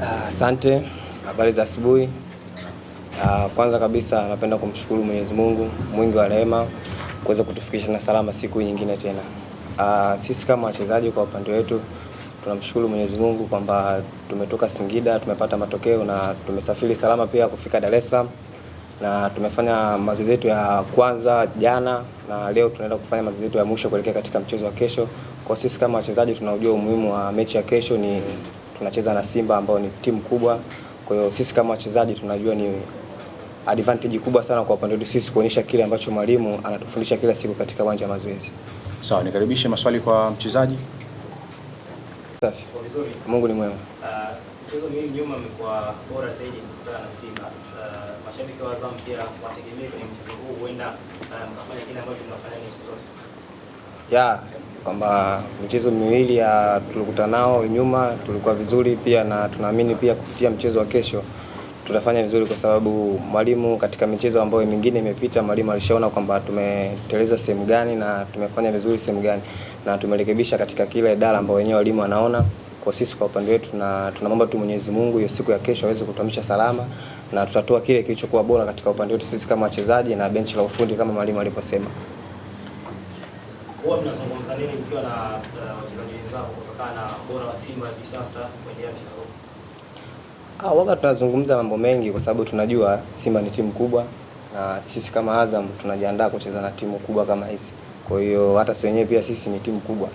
Asante, habari za asubuhi. Kwanza kabisa napenda kumshukuru Mwenyezi Mungu mwingi wa rehema kuweza kutufikisha na salama siku nyingine tena. Sisi kama wachezaji kwa upande wetu tunamshukuru Mwenyezi Mungu kwamba tumetoka Singida, tumepata matokeo na tumesafiri salama pia kufika Dar es Salaam, na tumefanya mazoezi yetu ya kwanza jana na leo tunaenda kufanya mazoezi yetu ya mwisho kuelekea katika mchezo wa kesho. Kwa sisi kama wachezaji tunajua umuhimu wa mechi ya kesho, ni tunacheza na Simba ambao ni timu kubwa. Kwa hiyo sisi kama wachezaji tunajua ni advantage kubwa sana kwa upande wetu sisi kuonyesha kile ambacho mwalimu anatufundisha kila siku katika uwanja wa mazoezi. Sawa, nikaribishe maswali kwa mchezaji. Safi. Mungu ni mwema. Mchezo mimi nyuma amekuwa bora zaidi kukutana na Simba. Mashabiki wa Azam pia wategemea kwenye mchezo huu huenda mkafanya kile ambacho tunafanya ni siku zote. Kwamba michezo miwili ya tulikutana nao nyuma tulikuwa vizuri pia, na tunaamini pia kupitia mchezo wa kesho tutafanya vizuri, kwa sababu mwalimu katika michezo ambayo mingine imepita mwalimu alishaona kwamba tumeteleza sehemu gani na tumefanya vizuri sehemu gani, na tumerekebisha katika kila idara ambayo wenyewe walimu anaona. Kwa sisi kwa upande wetu tunaomba tu Mwenyezi Mungu hiyo siku ya kesho aweze kutuamisha salama, na tutatoa kile kilichokuwa bora katika upande wetu sisi kama wachezaji na benchi la ufundi kama mwalimu aliposema. Huwa tunazungumza nini mkiwa na wachezaji wenzao kutokana na bora wa Simba hivi sasa kwenye mchezo huu? Wakati tunazungumza mambo mengi kwa sababu tunajua Simba ni timu kubwa na sisi kama Azam tunajiandaa kucheza na timu kubwa kama hizi. Kwa hiyo hata sisi wenyewe pia sisi ni timu kubwa.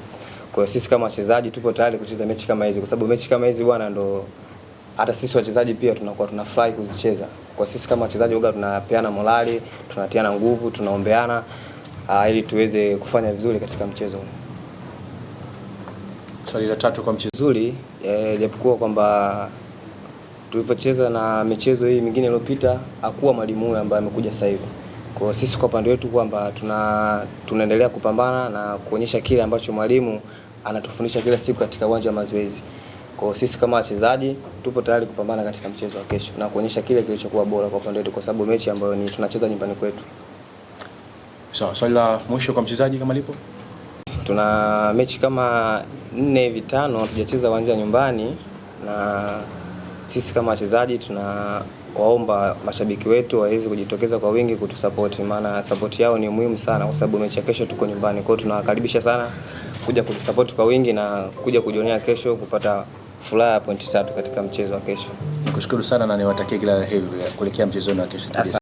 Kwa hiyo sisi kama wachezaji tupo tayari kucheza mechi kama hizi, kwa sababu mechi kama hizi bwana ndo hata sisi wachezaji pia tunakuwa tunafurahi kuzicheza. Kwa sisi kama wachezaji huwa tunapeana morali, tunatiana nguvu, tunaombeana ili tuweze kufanya vizuri katika mchezo huu. Swali la tatu kwa mchezo nzuri, japokuwa kwamba tulipocheza na michezo hii mingine iliyopita hakuwa mwalimu huyu ambaye amekuja sasa hivi. Kwa sisi kwa upande wetu kwamba tunaendelea kupambana na kuonyesha kile ambacho mwalimu anatufundisha kila siku katika uwanja wa mazoezi. Kwa sisi kama wachezaji tupo tayari kupambana katika mchezo wa kesho na kuonyesha kile kilichokuwa bora kwa upande wetu, kwa sababu mechi ambayo ni tunacheza nyumbani kwetu. Sawa, swali la mwisho kwa mchezaji kama lipo. Tuna mechi kama 4 hivi 5 hatujacheza uwanja nyumbani, na sisi kama wachezaji tunawaomba mashabiki wetu waweze kujitokeza kwa wingi kutusupport, maana support yao ni muhimu sana kwa sababu mechi ya kesho tuko nyumbani. Kwa hiyo tunawakaribisha sana kuja kutusupport kwa wingi na kuja kujionea kesho kupata furaha ya pointi 3 katika mchezo wa kesho. Nikushukuru sana na niwatakie kila la heri kuelekea mchezo wa kesho.